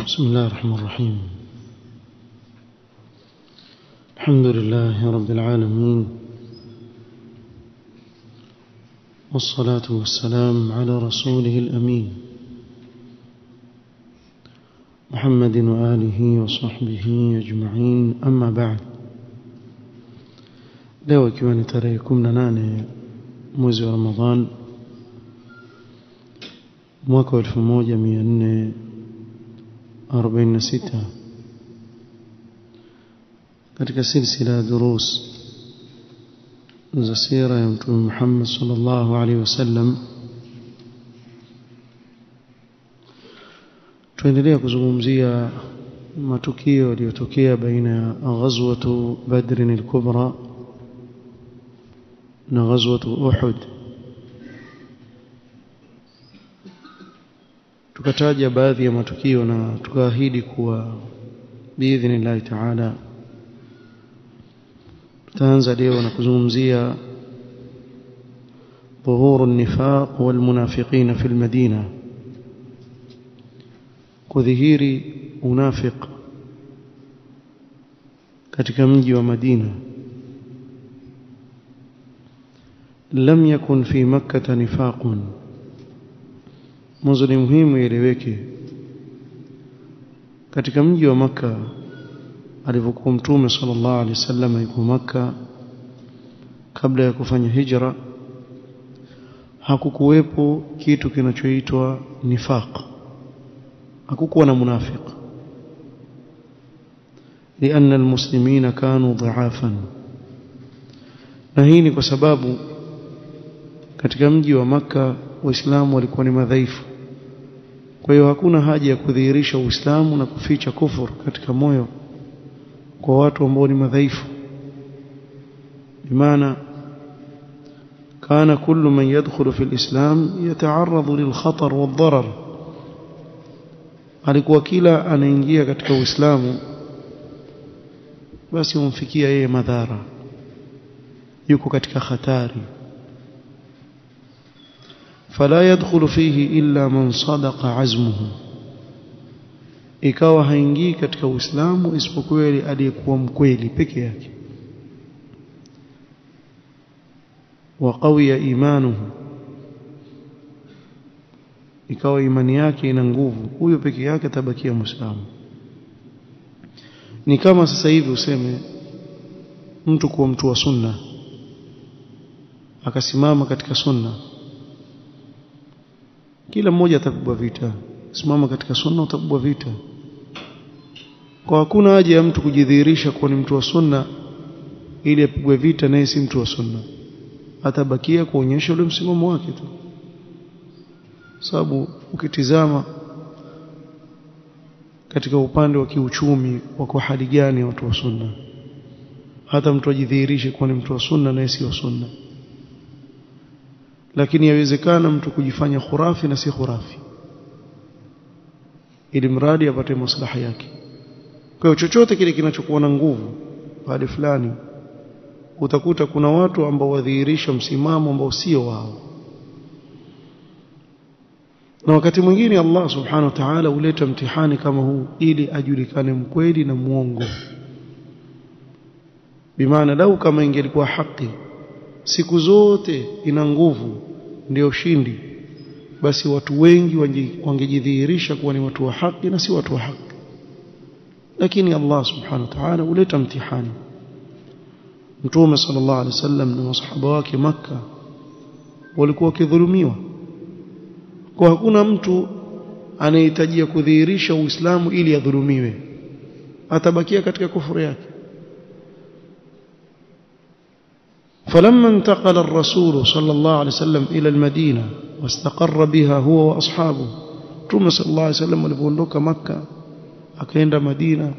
بسم الله الرحمن الرحيم. الحمد لله رب العالمين، والصلاة والسلام على رسوله الأمين محمد وآله وصحبه أجمعين. أما بعد، leo ikiwa ni tarehe 18 mwezi wa Ramadhan mwaka 1446 katika silsila ya durus za sira ya Mtume Muhammad sallallahu alaihi wasallam, tuendelea kuzungumzia matukio yaliyotokea baina ya ghazwatu Badr al-Kubra na ghazwatu Uhud. Tukataja baadhi ya matukio na tukaahidi kuwa biidhnillah ta'ala tutaanza leo na kuzungumzia ظهور النفاق والمنافقين في المدينة، kudhihiri unafiq katika mji wa Madina. Lam yakun fi Makkah nifaqun, mwanzo ni muhimu ieleweke, katika mji wa Makkah alipokuwa Mtume sallallahu alaihi wasallam yuko Makkah kabla ya kufanya hijra, hakukuwepo kitu kinachoitwa nifaq, hakukuwa na munafiq, لأن المسلمين كانوا ضعافا. na hii ni kwa sababu katika mji wa Makkah waislamu walikuwa ni madhaifu. Kwa hiyo hakuna haja ya kudhihirisha Uislamu na kuficha kufuru katika moyo kwa watu ambao ni madhaifu. Bimaana kana kullu man yadkhulu fi al-islam yata'arradu lil-khatar wad-darar, alikuwa kila anaingia katika Uislamu basi humfikia yeye madhara, yuko katika hatari. fala yadkhulu fihi illa man sadaqa azmuhu, ikawa haingii katika Uislamu isipokuwa yule aliyekuwa mkweli peke yake. wa qawiya imanuhu, ikawa imani yake ina nguvu, huyo peke yake atabakia Muislamu. Ni kama sasa hivi useme mtu kuwa mtu wa sunna akasimama katika sunna, kila mmoja atapigwa vita. Simama katika sunna utapigwa vita. Kwa hakuna haja ya mtu kujidhihirisha kuwa ni mtu wa sunna ili apigwe vita naye si mtu wa sunna, atabakia kuonyesha ule msimamo wake tu. Sababu ukitizama katika upande wa kiuchumi wako hali gani watu wa sunna, hata mtu ajidhihirishe kuwa ni mtu wa sunna naye si wa sunna. Lakini yawezekana mtu kujifanya khurafi na si khurafi, ili mradi apate maslaha yake. Kwa hiyo chochote kile kinachokuwa na nguvu pale fulani, utakuta kuna watu ambao wadhihirisha msimamo ambao sio wao. Na wakati mwingine Allah subhanahu wa ta'ala huleta mtihani kama huu ili ajulikane mkweli na muongo. Bimaana lau kama ingelikuwa haki siku zote ina nguvu ndio ushindi, basi watu wengi wangejidhihirisha kuwa ni watu wa haki na si watu wa haki. Lakini Allah subhanahu wa ta'ala huleta mtihani. Mtume sallallahu alaihi wasallam na masahaba wake Makkah walikuwa wakidhulumiwa. Kwa hakuna mtu anayehitajia kudhihirisha Uislamu ili adhulumiwe, atabakia katika kufuru yake. فلما انتقل الرسول صلى الله عليه وسلم إلى المدينة واستقر بها هو وأصحابه، ثم صلى الله عليه وسلم alipoondoka Makkah akaenda Madina,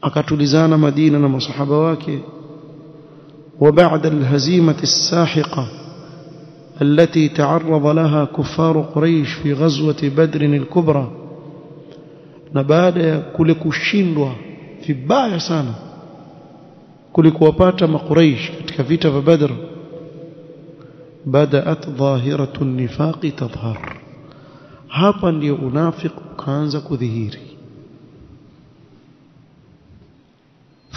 akatulizana Madina na masahaba wake. وبعد الهزيمة الساحقة التي تعرض لها كفار قريش في غزوة بدر الكبرى، na baada ya kule kushindwa vibaya sana kulikuwapata makuraish katika vita vya Badr, بدأت ظاهرة النفاق تظهر. hapa ndio unafiki ukaanza kudhihiri.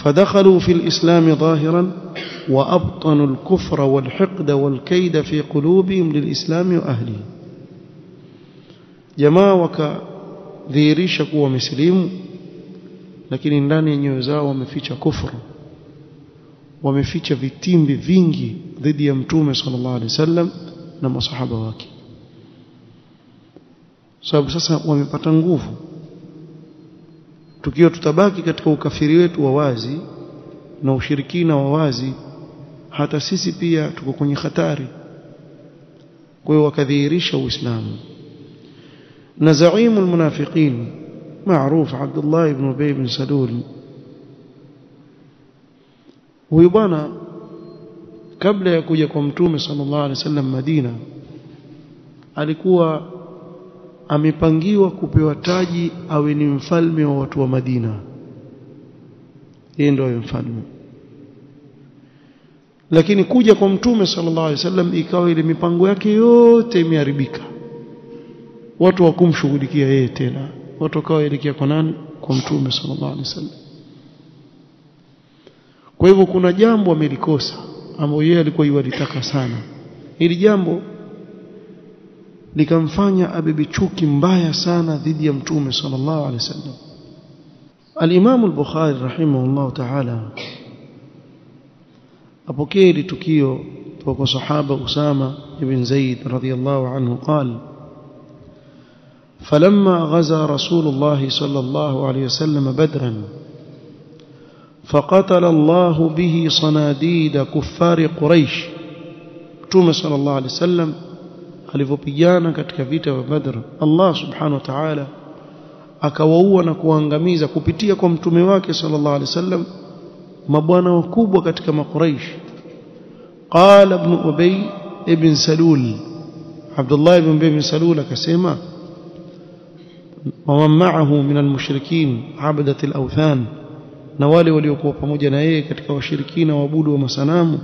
فدخلوا في الإسلام ظاهرا وأبطنوا الكفر والحقد والكيد في قلوبهم للإسلام وأهله. jamaa wakadhihirisha kuwa wamesilimu, lakini ndani ya nyoyo zao wameficha kufuru, wameficha vitimbi vingi dhidi ya mtume sallallahu alaihi wasallam na masahaba wake. Sababu sasa wamepata nguvu. Tukiwa tutabaki katika ukafiri wetu wa wazi na ushirikina wa wazi, hata sisi pia tuko kwenye hatari. Kwa hiyo wakadhihirisha Uislamu. Na zaimu almunafiqin maarufu Abdullah ibn Ubay ibn Salul, huyu bwana kabla ya kuja kwa mtume sallallahu alaihi wasallam Madina alikuwa amepangiwa kupewa taji awe ni mfalme wa watu wa Madina. Yeye ndio mfalme. Lakini kuja kwa mtume sallallahu alaihi wasallam ikawa ile mipango yake yote imeharibika. Watu wakumshughulikia yeye tena. Watu wakawaelekea kwa nani? Kwa mtume sallallahu alaihi wasallam. Kwa hivyo kuna jambo amelikosa ambalo yeye alikuwa yalitaka sana. Hili jambo likamfanya abebe chuki mbaya sana dhidi ya mtume sallallahu alaihi wasallam. Al-Imam al-Bukhari rahimahullah ta'ala apokea hili tukio kutoka kwa sahaba Usama ibn Zaid radhiyallahu anhu قال فلما غزا رسول الله صلى الله عليه وسلم بدرا فقتل الله به صناديد كفار قريش. mtume صلى الله عليه وسلم alipopigana katika vita vya Badr, Allah subhanahu wa ta'ala akawaua na kuangamiza kupitia kwa mtume wake sallallahu alaihi wasallam mabwana wakubwa katika makuraish. Qala ibn Ubay ibn Salul, Abdullah ibn Ubay ibn Salul akasema, wa ma'ahu min al-mushrikin abadat al-awthan, na wale waliokuwa pamoja na yeye katika washirikina waabudu wa masanamu,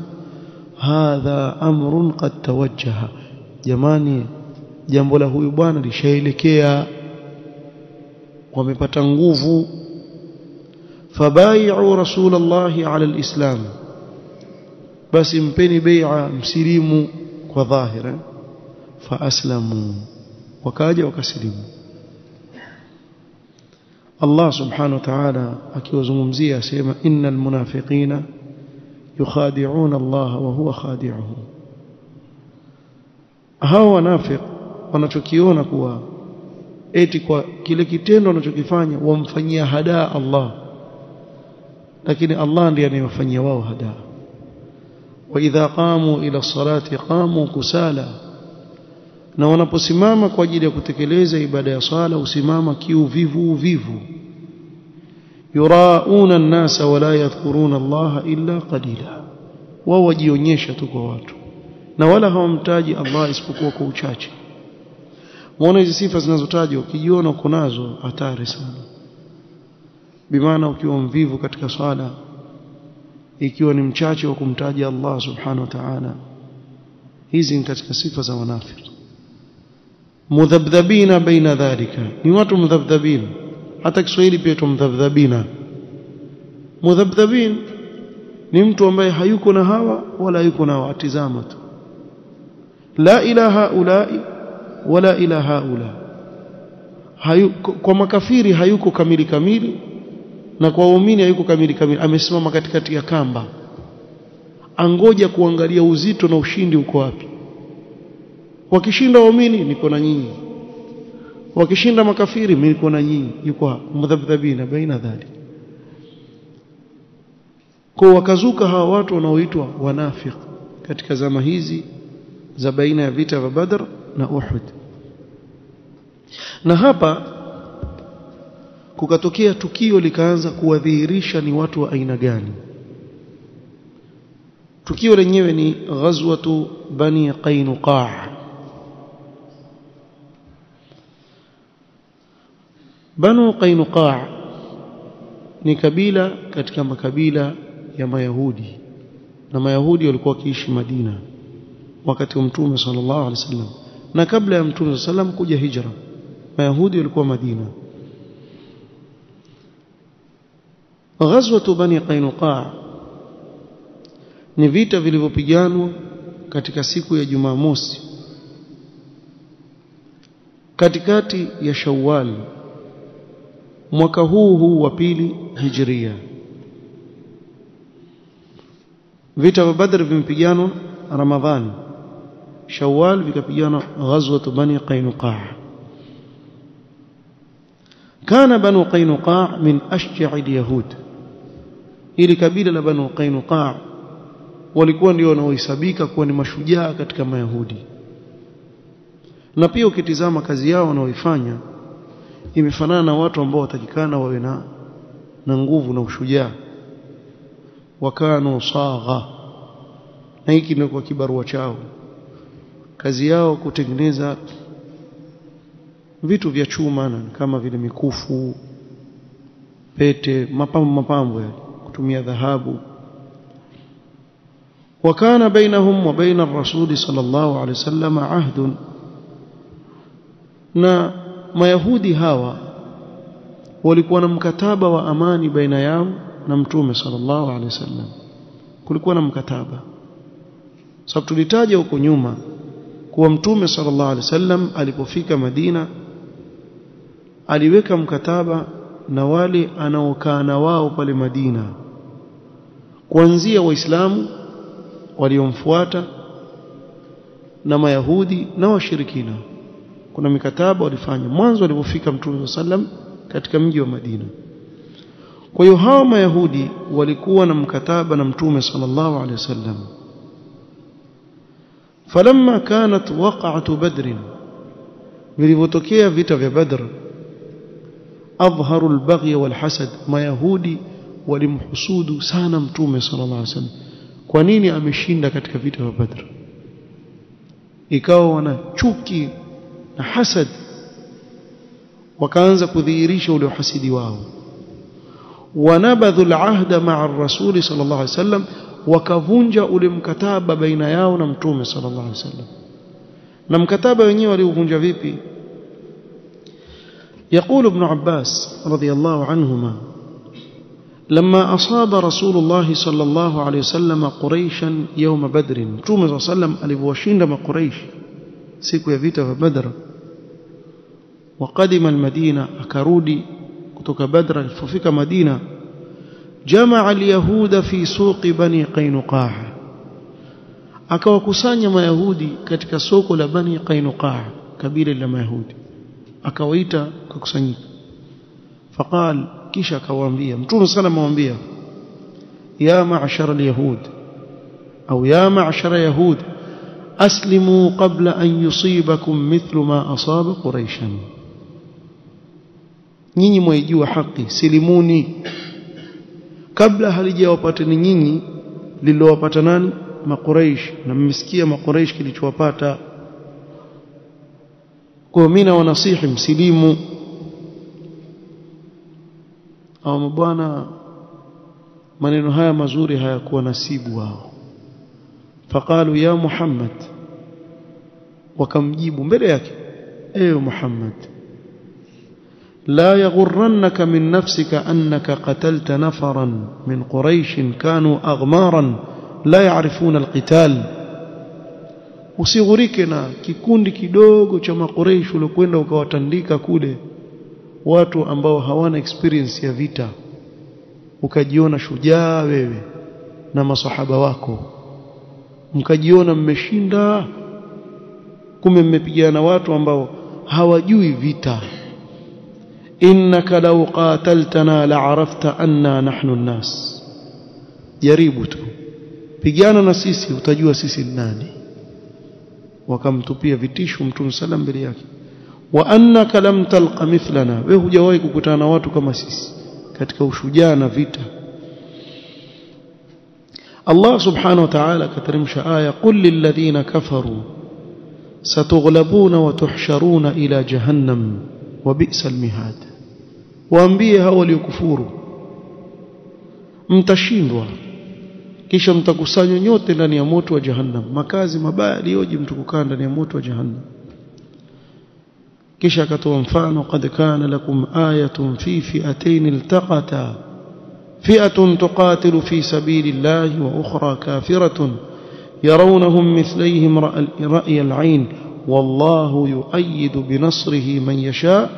hadha amrun qad tawajjaha, jamani jambo la huyu bwana lishaelekea, wamepata nguvu. Fabai'u rasulallahi ala alislam, basi mpeni bai'a, msilimu kwa dhahira. Fa aslamu, wakaja wakasilimu. Allah subhanahu wa ta'ala akiwazungumzia asema, innal munafiqina yukhadi'una Allah wa huwa khadi'uhum. Hao wanafiq wanachokiona kuwa eti kwa kile kitendo wanachokifanya wamfanyia hadaa Allah, lakini Allah ndiye anayewafanyia wao hadaa. Wa idha qamu ila salati qamu kusala, na wanaposimama kwa ajili ya kutekeleza ibada ya sala usimama kiuvivu vivu. Yurauna an-nasa wa la yadhkuruna Allah illa qalila, wao wajionyesha tu kwa watu na wala hawamtaji Allah isipokuwa kwa uchache. Muone hizi sifa zinazotajwa, ukijiona uko nazo hatari sana. Bimaana ukiwa mvivu katika swala, ikiwa ni mchache wa kumtaja Allah subhanahu wa ta'ala, hizi ni katika sifa za wanafiki. Mudhabdhabina baina dhalika, ni watu mudhabdhabin. Hata Kiswahili pia tumdhabdhabina. Mudhabdhabin ni mtu ambaye hayuko na hawa wala yuko na watizama tu, la ilaha ulai wala ilaha ula. Kwa makafiri hayuko kamili kamili, na kwa waumini hayuko kamili kamili. Amesimama katikati ya kamba, angoja kuangalia uzito na ushindi uko wapi. Wakishinda waumini, niko na nyinyi. Wakishinda makafiri, mimi niko na nyinyi. Yuko mudhabdhabina baina dhali. Kwa wakazuka hawa watu wanaoitwa wanafiki katika zama hizi za baina ya vita vya Badr na Uhud. Na hapa kukatokea tukio likaanza kuwadhihirisha ni watu wa aina gani. Tukio lenyewe ni ghazwatu Bani Qainuqa. Banu Qainuqa ni kabila katika makabila ya Mayahudi, na Mayahudi walikuwa wakiishi Madina wakati wa Mtume sallallahu alaihi wasallam, na kabla ya Mtume sallallahu alaihi wasallam kuja hijra. mayahudi walikuwa Madina. Ghazwatu Bani Qainuqa ni vita vilivyopiganwa katika siku ya Jumamosi katikati ya Shawwal mwaka huu wa pili Hijria. Vita vya Badr vimepiganwa Ramadhani, Shawwal vikapiganwa Ghazwatu Bani Qainuqa. Kana Banu Qainuqa min ashja'i al-yahud, ili kabila la Banu Qainuqa walikuwa ndio wanaohesabika kuwa ni mashujaa katika Mayahudi. Na pia ukitizama kazi yao wanaoifanya imefanana na watu ambao watakikana wawe na nguvu na ushujaa. Wakano sagha, na hiki ndio kwa kibarua chao. Kazi yao kutengeneza vitu vya chuma kama vile mikufu, pete, mapambo kutumia dhahabu. وكان بينهم وبين الرسول صلى الله عليه وسلم عهد. na mayahudi hawa walikuwa na mkataba wa amani baina yao na mtume sallallahu alaihi wasallam. Kulikuwa na mkataba, sababu tulitaja huko nyuma kuwa mtume sallallahu alaihi wasallam alipofika Madina aliweka mkataba na wale anaokaa na wao pale Madina, kuanzia waislamu waliomfuata na mayahudi na washirikina. Kuna mikataba walifanya mwanzo alipofika mtume sallam katika mji wa Madina. Kwa hiyo hao mayahudi walikuwa na mkataba na mtume sallallahu alaihi wasallam. Falamma kanat waqa'atu badr, vilivotokea vita vya Badr, adhharu al-baghy wal-hasad, mayahudi walimhusudu sana mtume sallallahu alaihi wasallam. Kwa nini ameshinda katika vita vya Badr? Ikawa wana chuki na hasad, wakaanza kudhihirisha ule uhasidi wao. Wanabadhu al-ahda ma'a ar-rasul sallallahu alaihi wasallam, wakavunja ule mkataba baina yao na mtume sallallahu alaihi wasallam. Na mkataba wenyewe waliuvunja vipi? يقول ابن عباس رضي الله عنهما: لما أصاب رسول الله صلى الله عليه وسلم قريشا يوم بدر، مtume صلى الله عليه وسلم alivyowashinda makuraish siku ya vita vya Badr, وقدم المدينة akarudi kutoka Badr. Alipofika Madina, jamaa al-yahuda fi suqi Bani Qainuqa, akawakusanya mayahudi katika soko la Bani Qainuqa, kabila la mayahudi, akawaita kukusanyika. Faqal, kisha akawaambia mtume sana, amwambia ya ma'ashara al-yahud au ya ma'ashara yahud aslimu qabla an yusibakum mithlu ma asaba quraishan, nyinyi mwaijua haki, silimuni kabla halijawapateni nyinyi lililowapata nani? Makuraish. Na mmesikia makuraish kilichowapata. Kwa mimi na wanasihi msilimu. Au mabwana, maneno haya mazuri hayakuwa nasibu wao. Faqalu ya Muhammad, wakamjibu mbele yake, ewe Muhammad, لا يغرنك من نفسك أنك قتلت نفرا من قريش كانوا أغمارا لا يعرفون القتال. usighurike na kikundi kidogo cha makuraish ulokwenda ukawatandika kule watu ambao hawana experience ya vita, ukajiona shujaa wewe na masahaba wako, mkajiona mmeshinda, kumbe mmepigana watu ambao hawajui vita. innaka law qataltana la'arafta anna nahnu an-nas, jaribu tu, pigana na sisi utajua sisi ni nani. Wakamtupia vitisho mtume sallam mbele yake, wa annaka lam talqa mithlana, wewe hujawahi kukutana na watu kama sisi katika ushujaa na vita. Allah subhanahu wa ta'ala kateremsha aya, qul lil ladhina kafaru satughlabuna wa tuhsharuna ila jahannam wa bi'sal mihad, waambie hao waliokufuru mtashindwa kisha mtakusanywa nyote ndani ya moto wa jahannam, makazi mabaya aliyoje mtu kukaa ndani ya moto wa jahannam. kisha akatoa mfano qad kana lakum ayatun fi fi'atayn iltaqata fi'atun tuqatilu fi sabilillahi wa ukhra kafiratun yarawnahum mithlihim ra'y al-'ayn wallahu yu'ayyidu bi nasrihi man yasha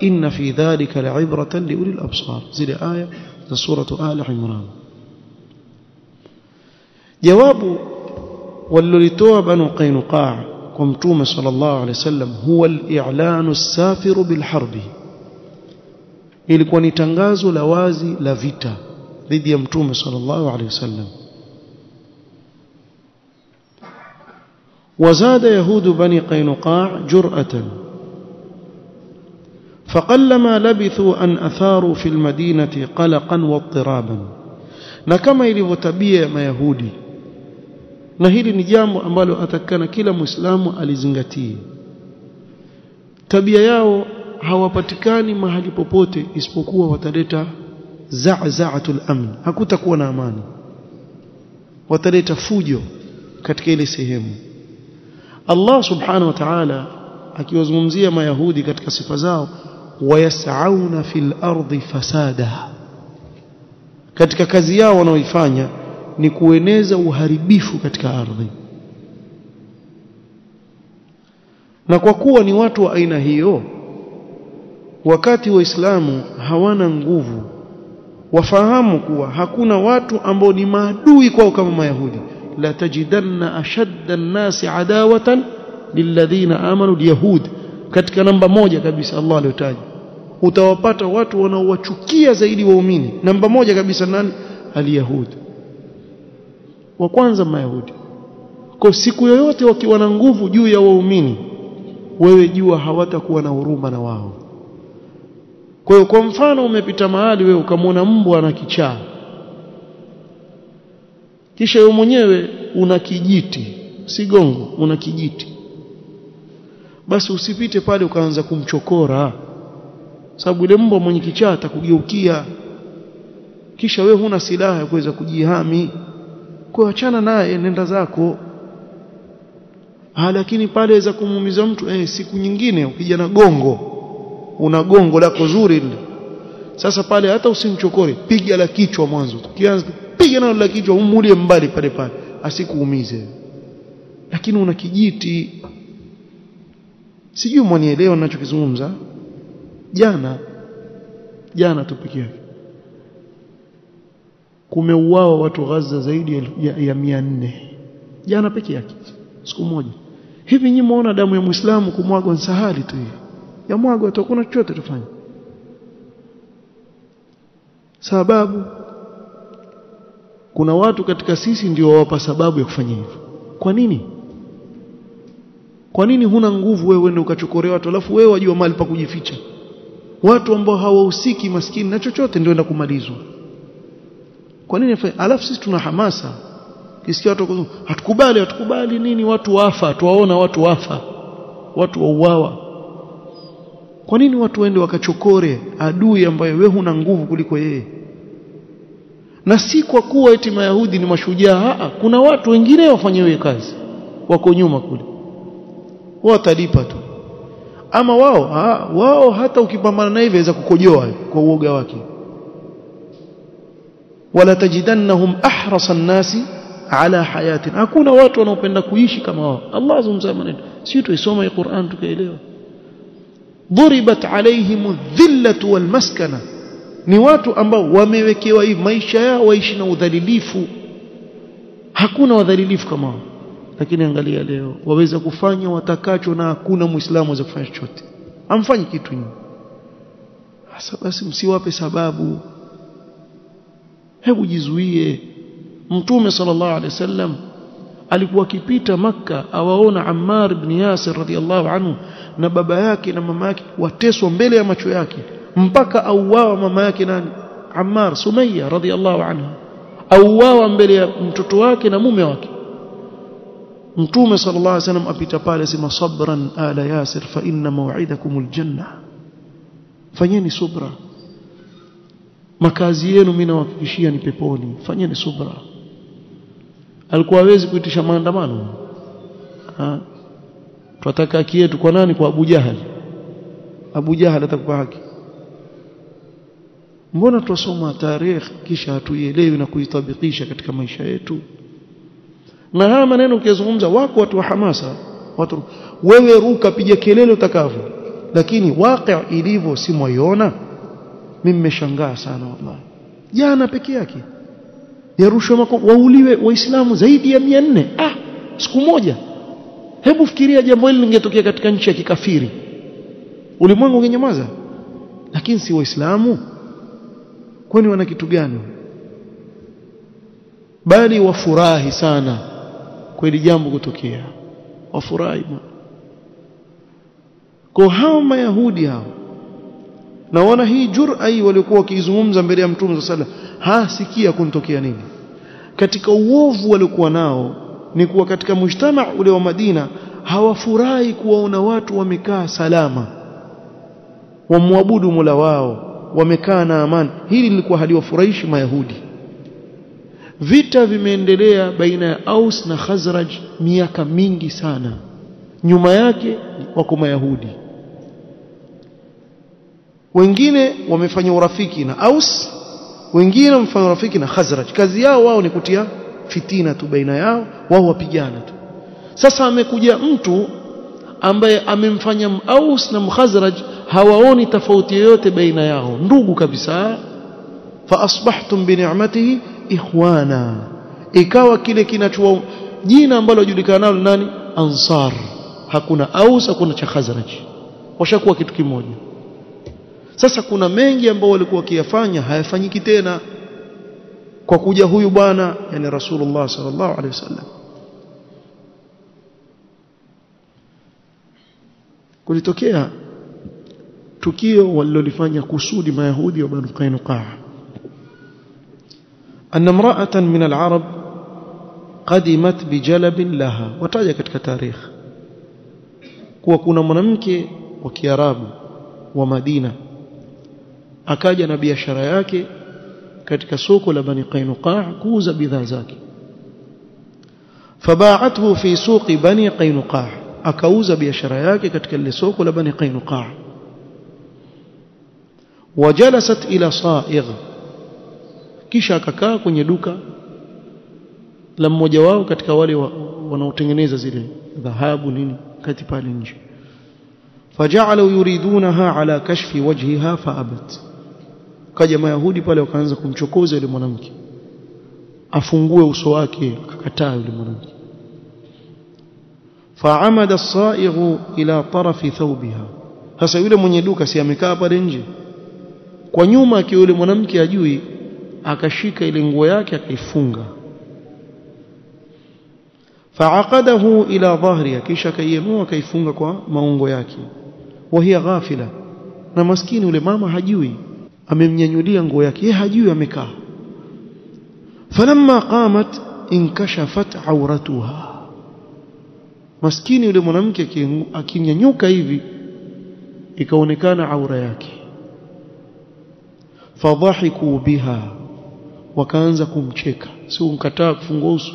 inna fi dhalika la'ibratan li ulil absar. zile aya za suratu Ali Imran. jawabu walilitoa Banu Qainuqa kwa Mtume sallallahu alayhi wasallam huwa al-i'lanu as-safiru bil harbi, ilikuwa ni tangazo la wazi la vita dhidi ya Mtume sallallahu alayhi wasallam. وزاد يهود بني قينقاع جرأة فقلما لبثوا أن أثاروا في المدينة قلقا واضطرابا. na kama ilivyotabia mayahudi, na hili ni jambo ambalo atakana kila muislamu alizingatie, tabia yao hawapatikani mahali popote isipokuwa wataleta za'za'atul amn, hakutakuwa na amani, wataleta fujo katika ile sehemu. Allah subhanahu wa ta'ala akiwazungumzia mayahudi katika sifa zao, wayas'auna fil ardi fasada, katika kazi yao wanaoifanya ni kueneza uharibifu katika ardhi. na kwa kuwa ni watu wa aina hiyo, wakati waislamu hawana nguvu, wafahamu kuwa hakuna watu ambao ni maadui kwao kama mayahudi. la tajidanna ashadda an-nasi adawatan lilladhina amanu al-yahud, katika namba moja kabisa Allah aliyotaja, utawapata watu wanaowachukia zaidi waumini. namba moja kabisa nani? al-yahud, wa kwanza mayahudi. Kwa siku yoyote wakiwa na nguvu juu ya waumini, wewe jua hawatakuwa na huruma na wao. Kwa hiyo kwa mfano umepita mahali wewe ukamwona mbwa ana kichaa, kisha wewe mwenyewe una kijiti, si gongo, una kijiti, basi usipite pale ukaanza kumchokora, sababu ile mbwa mwenye kichaa atakugeukia, kisha wewe huna silaha ya kuweza kujihami. Kwa achana naye, nenda zako. Lakini pale za kumuumiza mtu, siku nyingine ukija na gongo, una gongo lako zuri lile, sasa pale hata usimchokore, piga la kichwa mwanzo. Ukianza piga nalo la kichwa, umulie mbali pale pale asikuumize. Lakini una kijiti, sijui mwanielewa ninachokizungumza. Jana tu pekee yake kumeuawa watu Gaza zaidi ya 400 jana pekee yake, siku moja. Hivi nyinyi muona damu ya Muislamu kumwagwa ni sahali tu hii? Ya mwagwa tu, hakuna chochote tufanye. Sababu kuna watu katika sisi ndio wawapa sababu ya kufanya hivyo. Kwa nini? Kwa nini huna nguvu wewe uende ukachokorea watu, alafu wewe wajua mahali pa kujificha? Watu ambao hawahusiki maskini na chochote ndio enda kumalizwa. Kwa nini? Alafu sisi tuna hamasa. Kisikia watu hatukubali nini, watu wafa, tuwaona watu wafa, watu wauawa. Kwa nini watu waende wakachokore adui ambaye wewe huna nguvu kuliko yeye? Na si kwa kuwa eti mayahudi ni mashujaa. Kuna watu wengine wafanyiwe kazi, wako nyuma kule, watalipa tu. Ama wao hata ukipambana na hivyo waweza kukojoa kwa uoga wake. wala tajidannahum ahrasa an-nasi ala hayatin, hakuna watu wanaopenda kuishi kama wao. Allah azungumza maneno, sisi tuisoma Qur'an tukaelewa. Duribat alaihim dhillatu wal maskana, ni watu ambao wamewekewa hivi maisha yao waishi na udhalilifu. Hakuna wadhalilifu kama wao. Lakini angalia leo, waweza kufanya watakacho na hakuna muislamu aweza kufanya chochote, amfanyi kitu nyinyi. Sasa basi msiwape sababu, hebu jizuie. Mtume sallallahu alaihi wasallam alikuwa akipita Makka, awaona Ammar ibn Yasir radhiyallahu anhu na baba yake na mama yake wateswa mbele ya macho yake, mpaka auawa mama yake nani? Ammar, Sumayya radhiyallahu anha, auawa mbele ya mtoto wake na mume wake. Mtume sallallahu alaihi wasallam apita pale, sema sabran ala Yasir fa inna maw'idakumul janna, fanyeni subra, makazi yenu mimi nawahakikishia ni peponi, fanyeni subra. Alikuwa hawezi kuitisha maandamano. Tunataka haki yetu kwa nani? Kwa Abu Jahal. Abu Jahal atakupa haki? Mbona tusoma tarehe kisha hatuielewi na kuitabikisha katika maisha yetu? Na haya maneno ukizungumza wako watu wa hamasa, watu wewe ruka piga kelele utakavyo, lakini waqi' ilivyo si moyona. Mimi nimeshangaa sana wallahi. Jana peke yake yarushwa makofi, wauliwe waislamu zaidi ya 400 siku moja. Hebu fikiria jambo hili lingetokea katika nchi ya kikafiri, ulimwengu ungenyamaza. Lakini si waislamu, kwani wana kitu gani? Bali wafurahi sana kweli jambo kutokea, wafurahi. Kwa hao Mayahudi hao, na wana hii jur'a waliokuwa wakizungumza mbele ya Mtume sallallahu alaihi wasallam, sikia kuntokea nini. Katika uovu waliokuwa nao ni kuwa katika mujtama ule wa Madina hawafurahi kuwaona watu wamekaa salama, wamwabudu Mola wao, wamekaa na amani. Hili lilikuwa haliwafurahishi Mayahudi. Vita vimeendelea baina ya Aus na Khazraj miaka mingi sana, nyuma yake wako Mayahudi. Wengine wamefanya urafiki na Aus, wengine wamefanya urafiki na Khazraj. Kazi yao wao ni kutia fitina tu baina yao, wao wapigana tu. Sasa amekuja mtu ambaye amemfanya Aus na Khazraj hawaoni tofauti yoyote baina yao, ndugu kabisa. Fa asbahtum bi ni'matihi ikhwana, ikawa kile kinachoa jina ambalo julikana nalo nani? Ansar. Hakuna Aus, hakuna cha Khazraj, washakuwa kitu kimoja. Sasa kuna mengi ambao walikuwa wakiyafanya hayafanyiki tena kwa kuja huyu bwana, yani Rasulullah sallallahu alaihi wasallam. Kulitokea tukio walilofanya kusudi Mayahudi wa Banu Qainuqa. Anna imra'atan min al-arab qadimat bijalabin laha, wataja katika tarikh kuwa kuna mwanamke wa Kiarabu wa Madina akaja na biashara yake katika soko la Bani Qainuqa kuuza bidhaa zake. Faba'athu fi suqi Bani Qainuqa, akauza biashara yake katika ile soko la Bani Qainuqa. Wajalasat ila sa'igh, kisha akakaa kwenye duka la mmoja wao katika wale wanaotengeneza zile dhahabu nini kati pale nje. Faja'alu yuridunaha ala kashfi wajhiha faabat, kaja Mayahudi pale wakaanza kumchokoza yule mwanamke afungue uso wake, akakataa yule mwanamke. Fa'amada as-sa'ighu ila tarafi thawbiha, sasa yule mwenye duka si amekaa pale nje kwa nyuma, akiwa yule mwanamke ajui, akashika ile nguo yake akaifunga. Fa'aqadahu ila dhahriha, kisha kaiemua akaifunga kwa maungo yake. Wa hiya ghafila, na maskini yule mama hajui, amemnyanyulia nguo yake, yeye hajui amekaa. Falamma qamat inkashafat auratuha, maskini yule mwanamke akinyanyuka hivi ikaonekana aura yake. Fadhahiku biha, wakaanza kumcheka, sio mkataa kufungua uso,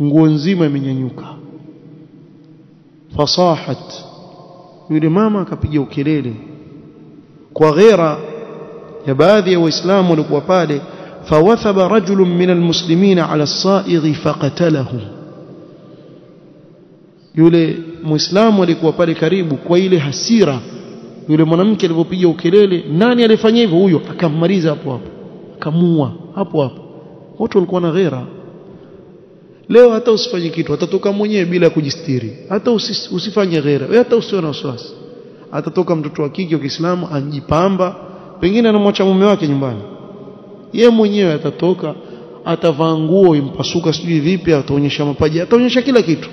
nguo nzima imenyanyuka. Fasahat, yule mama akapiga ukelele kwa ghera ya baadhi ya waislamu walikuwa pale. Fawathaba rajulun min almuslimina ala as-sa'ighi faqatalahu, yule muislamu alikuwa pale karibu, kwa ile hasira yule mwanamke alipopiga ukelele, nani alifanya hivyo? Huyo akammaliza hapo hapo, akamua hapo hapo. Watu walikuwa na ghera. Leo hata usifanye kitu, atatoka mwenyewe bila kujistiri, hata usifanye ghera, hata usiwe na wasiwasi. Atatoka mtoto wa kike wa Kiislamu anjipamba, pengine anamwacha mume wake nyumbani, yeye mwenyewe atatoka, atavaa nguo impasuka sijui vipi, ataonyesha mapaja, ataonyesha kila kitu.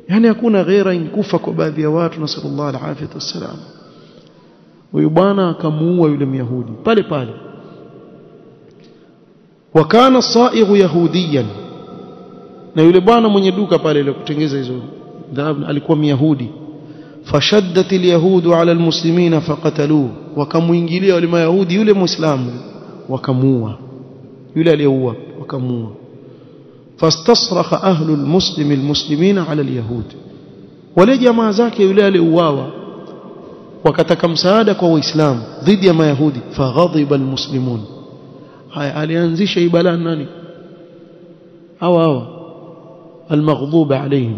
Yani hakuna ghera, inkufa kwa baadhi ya watu, nasallallahu alaihi wasallam. Huyu bwana akamuua yule Myahudi pale pale. Wakana as-sa'ighu yahudiyan, na yule bwana mwenye duka pale ile kutengeza hizo dhahabu alikuwa Myahudi. Fashaddat al-yahudu ala al-muslimina faqataluhu, wakamuingilia wale Mayahudi yule Muislamu wakamuua, yule aliyeua wakamuua. Fastasrakha ahlu al-muslimina ala al-yahud, wale jamaa zake yule aliuawa wakataka msaada kwa waislamu dhidi ya mayahudi, faghadhiba almuslimun. haya alianzisha ibala nani? hawa almaghduba alayhim.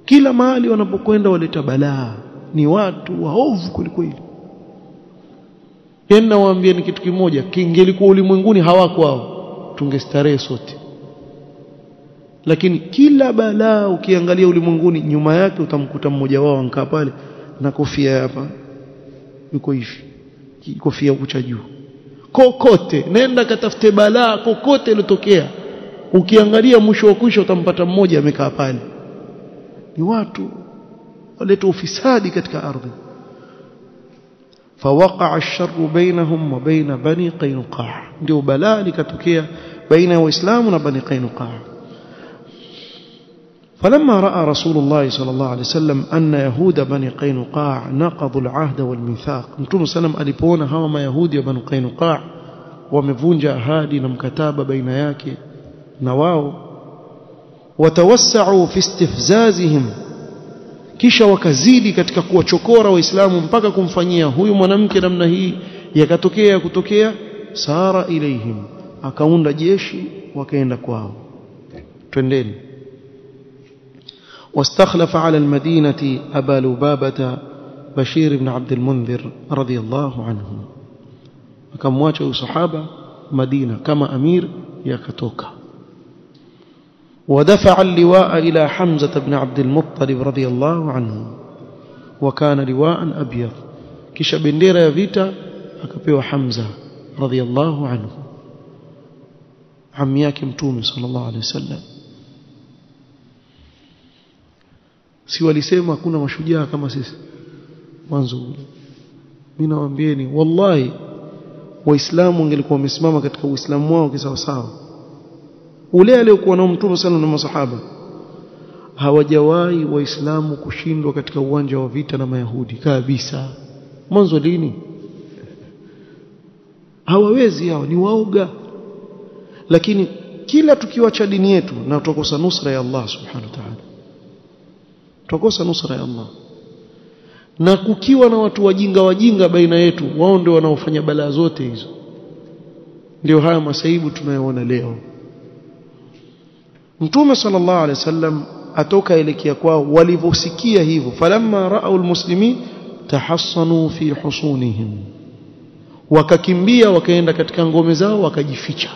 kila mahali wanapokwenda waleta balaa, ni watu waovu kulikweli. Yana waambie ni kitu kimoja, kingelikuwa ulimwenguni hawako hao tungestarehe sote, lakini kila balaa ukiangalia ulimwenguni nyuma yake utamkuta mmoja wao ankaa pale na kofia hapa yuko hivi, kofia huko juu. Kokote nenda katafute balaa kokote lilotokea, ukiangalia mwisho wa kwisha utampata mmoja amekaa pale. Ni watu waleta ufisadi katika ardhi. فوقع الشر بينهم وبين بني قينقاع. ndio balaa likatokea baina ya waislamu na bani قينقاع. فلما راى رسول الله صلى الله عليه وسلم ان يهود بني قينقاع نقضوا العهد والميثاق, mtume sallam alipoona hawa mayahudi wa bani قينقاع wamevunja ahadi na mkataba baina yake na wao, watawassau fi istifzazihim, kisha wakazidi katika kuwachokora waislamu mpaka kumfanyia huyu mwanamke namna hii, yakatokea kutokea sara ilaihim, akaunda jeshi wakaenda kwao, twendeni. واستخلف على المدينة أبا لبابة بشير بن عبد المنذر رضي الله عنه, akamwacha sahaba Madina kama amir yakatoka. ودفع اللواء إلى حمزة بن عبد المطلب رضي الله عنه وكان لواء أبيض, kisha bendera ya vita akapewa Hamza radhiyallahu anhu, ammi yake mtume sallallahu alaihi wasallam. si walisema kuna mashujaa kama sisi mwanzo? mimi nawaambieni wallahi, waislamu wangelikuwa wamesimama katika uislamu wao kisawa sawa, ule aliokuwa na mtume sana na masahaba, hawajawahi waislamu kushindwa katika uwanja wa vita na mayahudi kabisa. mwanzo lini? hawawezi, hao ni waoga. Lakini kila tukiwacha dini yetu na tutakosa nusra ya Allah subhanahu wa ta'ala, tutakosa nusra ya Allah. Na kukiwa na watu wajinga baina yetu, wao ndio wanaofanya balaa zote hizo. Ndio haya masaibu tunayoona leo. Mtume sallallahu alaihi wasallam atoka elekea kwao, walivyosikia hivyo, falamma ra'au almuslimin tahassanu fi husunihim, wakakimbia wakaenda katika ngome zao wakajificha.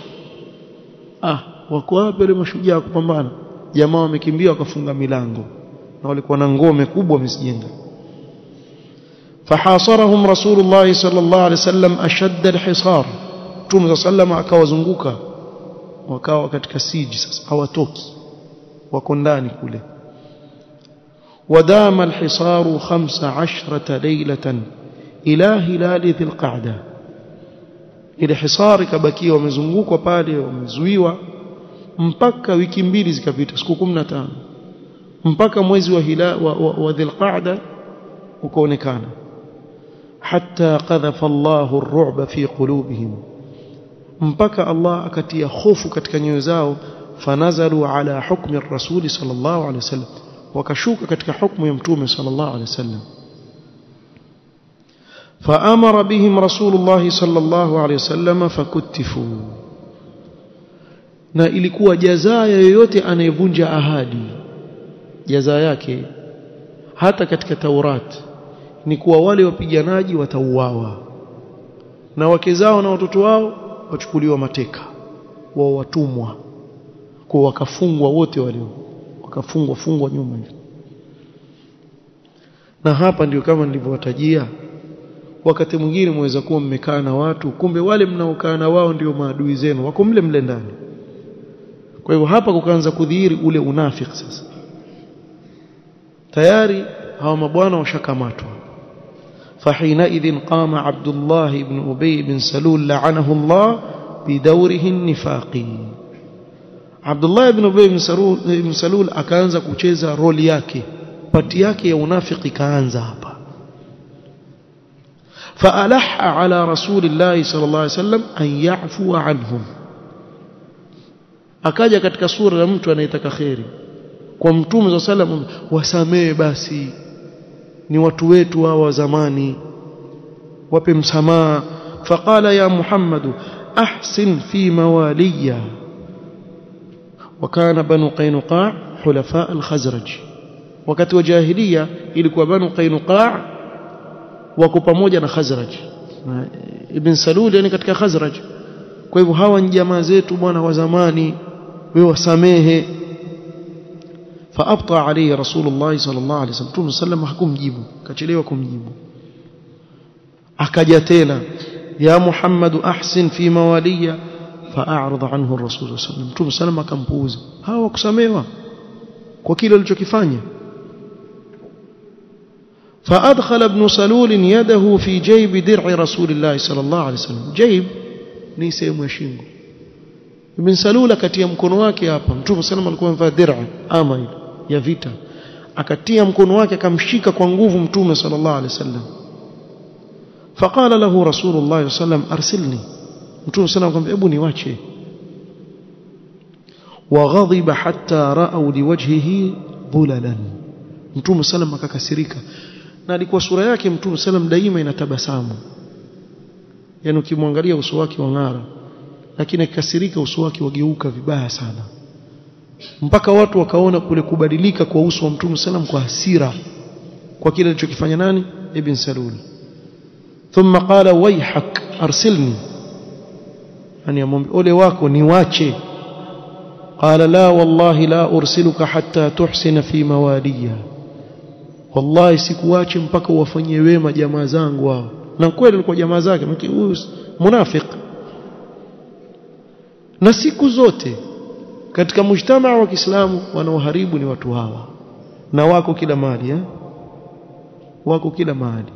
Wako wapi wale mashujaa kupambana? Jamaa wamekimbia wakafunga milango, na walikuwa na ngome kubwa wamezijenga. فحاصرهم رسول الله صلى الله عليه وسلم أشد الحصار. Mtume sallam akawazunguka, wakawa katika siege sasa, hawatoki, wako ndani kule. ودام الحصار 15 ليلة إلى هلال ذي القعدة. ile hisari kabakia wamezungukwa pale, wamezuiwa mpaka wiki mbili zikapita, siku 15, mpaka mwezi wa Dhil Qa'da ukaonekana. حتى قذف الله الرعب في قلوبهم, mpaka Allah akatia hofu katika nyoyo zao. fanazalu ala hukmi ar-rasul sallallahu alaihi wasallam, wakashuka katika hukumu ya mtume sallallahu alaihi wasallam. فأمر بهم رسول الله صلى الله عليه وسلم فكتفوا. na ilikuwa jazaa yoyote anayevunja ahadi, jazaa yake hata katika Taurat ni kuwa wale wapiganaji watauawa, na wake zao na watoto wao wachukuliwa mateka, wao watumwa, kwa wakafungwa wote wale, wakafungwa nyuma hivi. Na hapa ndio kama nilivyowatajia, wakati mwingine mweza kuwa mmekaa na watu, kumbe wale mnaokaa na wao ndio maadui zenu, wako mle ndani. Kwa hivyo hapa kukaanza kudhihiri ule unafiki sasa. Tayari hawa mabwana washakamatwa. فحينئذ قام عبد الله بن أبي بن سلول لعنه الله بدوره النفاقي. عبد الله بن أبي بن سلول akaanza kucheza roli yake, pati yake ya unafiki kaanza hapa. فألح على رسول الله صلى الله عليه وسلم أن يعفو عنهم. akaja katika sura ya mtu anayetaka khairi, kwa Mtume sallallahu wasamee basi, ni watu wetu hawa wa zamani, wape msamaha. Faqala ya Muhammad ahsin fi mawaliya. وكان بنو قينقاع حلفاء الخزرج. wakati wa jahiliya ilikuwa Banu Qainuqa wako pamoja na Khazraj. Ibn Salul yani katika Khazraj. Kwa hivyo hawa ni jamaa zetu bwana wa zamani, wewe wasamehe. Faabta alayhi Rasulullah sallallahu alayhi wasallam. Mtume sallam hakumjibu, kachelewa kumjibu. Akaja tena, ya Muhammad ahsin fi mawaliya. Fa'arada anhu Rasul sallallahu alayhi wasallam. Mtume sallam akampuuza. Hawa kusamehewa kwa kile alichokifanya. فأدخل ابن سلول يده في جيب درع رسول الله صلى الله عليه وسلم. جيب ni sehemu ya shingo. Ibn Salul akatia mkono wake hapa. Mtume sallam alikuwa amevaa dir'a ama ya vita, akatia mkono wake akamshika kwa nguvu Mtume sallallahu alaihi wasallam. Faqala lahu Rasulullah sallam arsilni. Mtume sallam akamwambia hebu niwache. وغضب حتى رأوا لوجهه ظللا. Mtume sallam akakasirika, na alikuwa sura yake Mtume sallam daima inatabasamu, yani ukimwangalia uso wake wang'ara, lakini akikasirika uso wake wageuka vibaya sana, mpaka watu wakaona kule kubadilika kwa uso wa Mtume sallam kwa hasira kwa kile alichokifanya nani Ibn Salul. Thumma qala wayhak arsilni, yani amwambia ole wako niwache. قال لا والله لا أرسلك حتى تحسن في مواليها. والله sikuache mpaka uwafanyie wema jamaa zangu wao. Na kweli alikuwa jamaa zake, huyu munafiki. Na siku zote katika mujtamaa wa Kiislamu wanaoharibu ni watu hawa, na wako kila mahali wako kila mahali.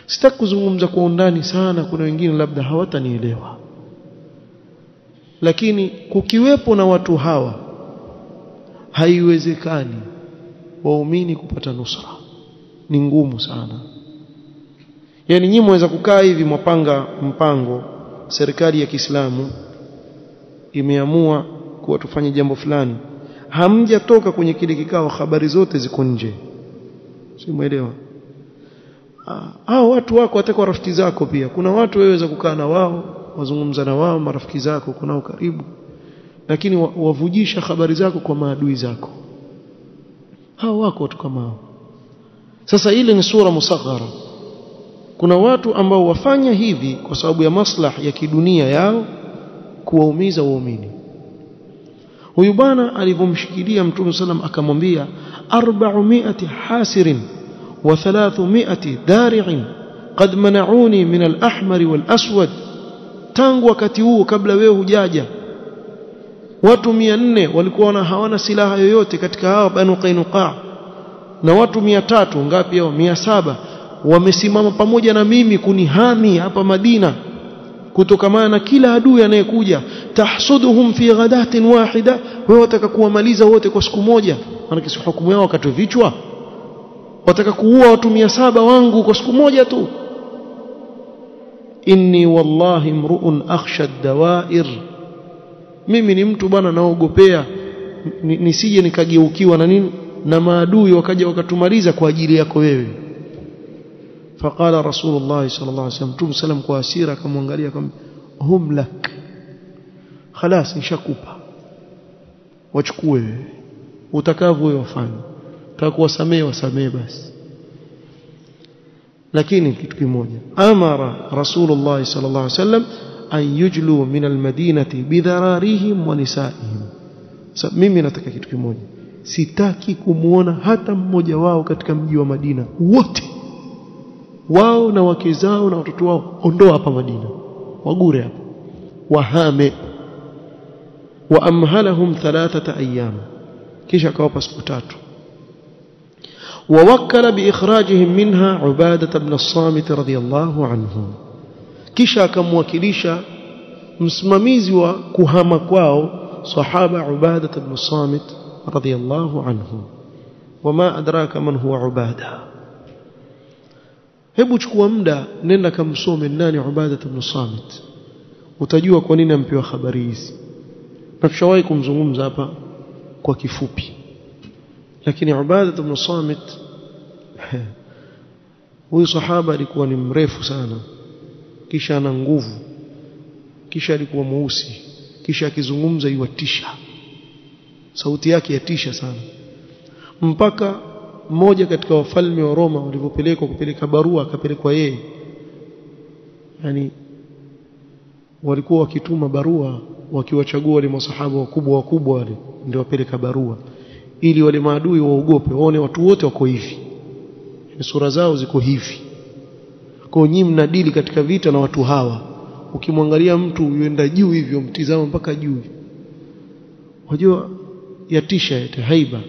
Sitaki kuzungumza kwa undani sana, kuna wengine labda hawatanielewa, lakini kukiwepo na watu hawa haiwezekani waumini kupata nusra, ni ngumu sana. Yani nyinyi mweza kukaa hivi mwapanga mpango, serikali ya Kiislamu imeamua kuwa tufanye jambo fulani, hamjatoka kwenye kile kikao, habari zote ziko nje, si muelewa? Hao watu wako hata kwa rafiki zako pia, kuna watu waweza kukaa na wao wazungumza na wao, marafiki zako kunao karibu, lakini wavujisha habari zako kwa maadui zako. Hao wako watu kama hao. Sasa ile ni sura musaghara. Kuna watu ambao wafanya hivi kwa sababu ya maslahi ya kidunia yao, kuwaumiza waumini. Huyu bwana alivomshikilia Mtume sallam akamwambia 400 hasirin wa 300 dari'in qad mana'uni min al-ahmar wal-aswad. Tangu wakati huo kabla wewe hujaja, watu 400 walikuwa hawana silaha yoyote katika hao Banu Qainuqa, na watu 300 ngapi hao 700 wamesimama pamoja na mimi kunihami hapa Madina kutokamana na kila adui anayekuja. Tahsuduhum fi ghadatin wahida, wewe wataka kuwamaliza wote kwa siku moja, maana kisi hukumu yao wakati vichwa, wataka kuua watu 700 wangu kwa siku moja tu. Inni wallahi mru'un akhsha ad-dawa'ir, mimi ni mtu bwana naogopea nisije nikageukiwa na nini na maadui wakaja wakatumaliza kwa ajili yako wewe. Faqala Rasulullah sallallahu alaihi wasallam, Mtume sallam kwa hasira akamwangalia akamwambia hum lak, خلاص nishakupa, wachukue wewe utakavyo wewe wafanye, utakuwasamehe wasamehe basi. Lakini kitu kimoja, amara Rasulullah sallallahu alaihi wasallam an yujlu min almadinati bidhararihim wa nisaihim. Sasa mimi nataka kitu kimoja, sitaki kumuona hata mmoja wao katika mji wa Madina, wote wao na wake zao na watoto wao ondoa hapa Madina, wagure hapa, wahame. Wa amhalahum 3 ayyam, kisha akawapa siku 3. ووكل بإخراجهم منها عبادة بن الصامت رضي الله عنه, kisha akamwakilisha msimamizi wa kuhama kwao sahaba Ubadah ibn Samit radiyallahu anhu. Wama adraka man huwa Ubadah, hebu chukua muda nenda kamsome nani Ubadah ibn Samit, utajua kwa nini ampewa habari hizi. Na tushawahi kumzungumza hapa kwa kifupi. Lakini Ubadah ibn Samit huyu sahaba alikuwa ni mrefu sana, kisha ana nguvu, kisha alikuwa mweusi, kisha akizungumza yuatisha, sauti yake yatisha sana, mpaka mmoja katika wafalme wa Roma walipopelekwa kupeleka barua akapelekwa yeye. Yani walikuwa wakituma barua wakiwachagua wale masahaba wakubwa wale ndio wapeleka barua, ili wale maadui waogope, waone watu wote wako hivi, sura zao ziko hivi. Kwa nyinyi mnadili katika vita na watu hawa, ukimwangalia mtu yuenda juu hivyo mtizama mpaka juu, wajua yatisha, haiba.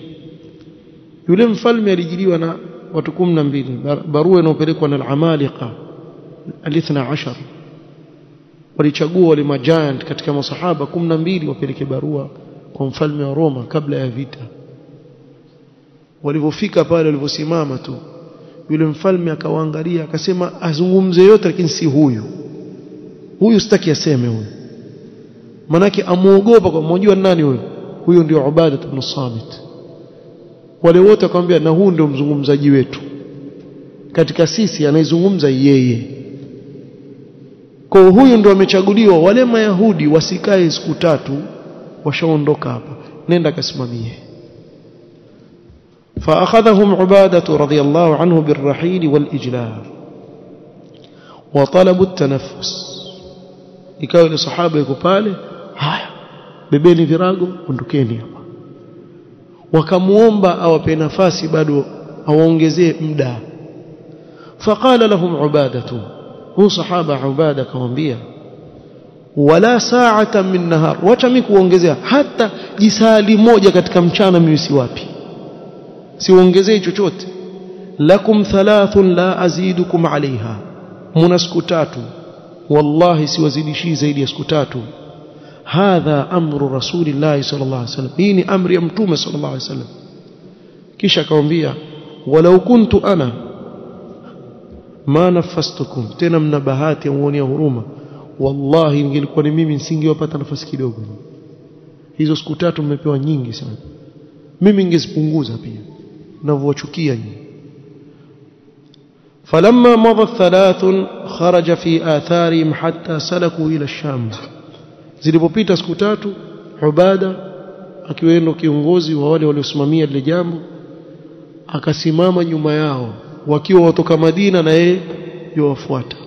Yule mfalme alijiliwa na watu 12, barua inayopelekwa na al-Amalika al-12. Walichagua wale majiant katika masahaba 12 wapeleke barua kwa mfalme wa Roma kabla ya vita. Walipofika pale, waliposimama tu, yule mfalme akawaangalia akasema azungumze yote, lakini si huyu sitaki aseme huyu, manake amuogopa. Kwa mmoja nani huyo ndio Ubadah ibn Samit. Wale wote akamwambia, na huyu ndio mzungumzaji wetu katika sisi, anaizungumza yeye. Kwa huyu ndio amechaguliwa. Wale Mayahudi wasikae siku 3, washaondoka hapa, nenda kasimamie. فأخذهم عبادة رضي الله عنه بالرحيل والإجلال وطلبوا التنفس. ikawa ile sahaba yuko pale, haya bebeni virago ondokeni hapa. Wakamuomba awape nafasi bado awaongezee muda. فقال لهم عبادة, huyu sahaba Ubada akamwambia, wala sa'ata min nahar, wacha mimi kuongezea hata jisali moja katika mchana, mimi si wapi, siongezei chochote. Lakum 3 la azidukum alaiha, muna siku 3, wallahi siwazidishi zaidi ya siku 3. Hadha amru rasulillah sallallahu alaihi wasallam, hii ni amri ya mtume sallallahu alaihi wasallam. Kisha akamwambia, walau kuntu ana ma nafastukum, tena mna bahati ya muonea huruma, wallahi ningelikuwa ni mimi nisingewapata nafasi kidogo. Hizo siku 3 mmepewa nyingi sana, mimi ningezipunguza pia, navyochukia nyinyi. falamma madat 3 kharaja fi atharihim hatta salaku ila ash-Sham. Zilipopita siku 3, Ubada akiwendo kiongozi wa wale waliosimamia lile jambo akasimama nyuma yao wakiwa watoka Madina na yeye yuwafuata,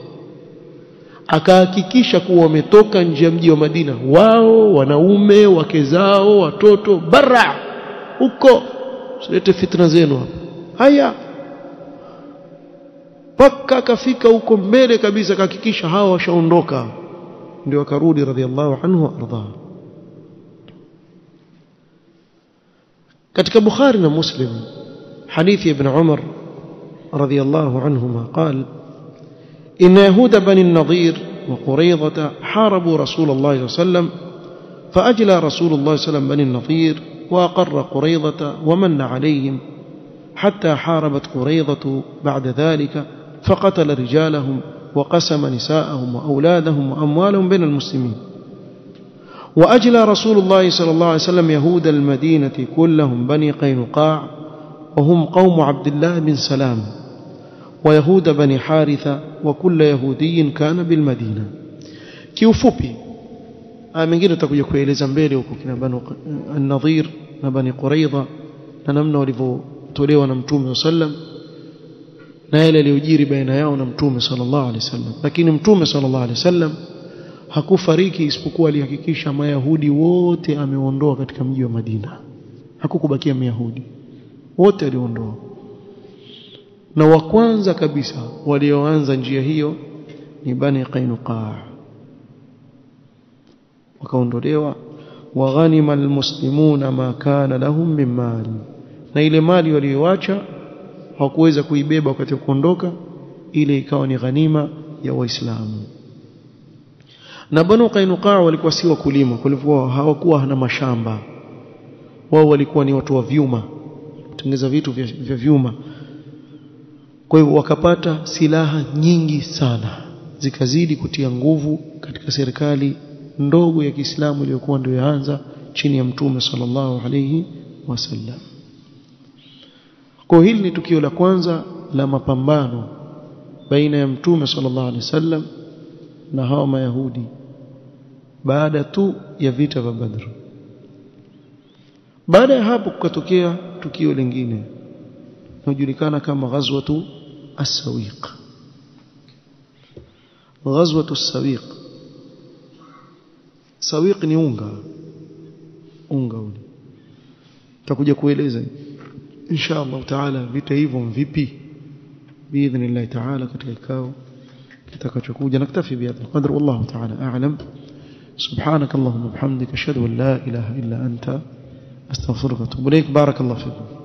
akahakikisha kuwa wametoka nje ya mji wa Madina, wao, wanaume, wake zao, watoto, bara huko, silete fitna zenu hapa. Haya, paka kafika huko mbele kabisa, akahakikisha hawa washaondoka, ndio akarudi radhiallahu anhu arda. katika Bukhari na Muslim hadithi ibn Umar radhiallahu anhuma قال إن يهود بني النضير وقريظة حاربوا رسول الله صلى الله عليه وسلم فأجلى رسول الله صلى الله عليه وسلم بني النضير وأقر قريظة ومن عليهم حتى حاربت قريظة بعد ذلك فقتل رجالهم وقسم نساءهم وأولادهم وأموالهم بين المسلمين. وأجلى رسول الله صلى الله عليه وسلم يهود المدينة كلهم بني قينقاع وهم قوم عبد الله بن سلام ويهود بني حارثة وكل يهودي كان بالمدينة. kiufupi mengine tutakuja kueleza mbele huko kina Banu an-Nadhir na Bani Quraidha na namna walivyotolewa na Mtume sallam na yale yaliyojiri baina yao na Mtume sallallahu alaihi wasallam. Lakini Mtume sallallahu alaihi wasallam hakufariki isipokuwa alihakikisha Mayahudi wote ameondoa katika mji wa Madina, hakukubakia Mayahudi, wote aliondoa. Na wa kwanza kabisa walioanza njia hiyo ni Bani Qainuqa, wakaondolewa. Wa ghanima almuslimuna ma kana lahum min mali, na ile mali walioacha hawakuweza kuibeba wakati wa kuondoka, ile ikawa ni ghanima ya Waislamu. Na Bani Qainuqa walikuwa si wakulima, walikuwa hawakuwa na mashamba, wao walikuwa ni watu wa vyuma, kutengeneza vitu vya vyuma. Kwa hivyo wakapata silaha nyingi sana, zikazidi kutia nguvu katika serikali ndogo ya Kiislamu iliyokuwa ndio yaanza chini ya mtume sallallahu alayhi wasallam. Kwa hili ni tukio la kwanza la mapambano baina ya mtume sallallahu alayhi wasallam na hao mayahudi baada tu ya vita vya Badr. Baada ya hapo kukatokea tukio lingine linalojulikana kama ghazwatu as-Sawiq. Ghazwatu as-Sawiq, Sawiq ni unga ule. Tutakuja kueleza insha Allah taala vita hivyo vipi باذن taala katika kikao kitakachokuja. Naktafi bihadha qadr, wallahu taala a'lam. سبحانك اللهم وبحمدك اشهد ان لا اله الا انت استغفرك واتوب اليك. بارك الله فيكم.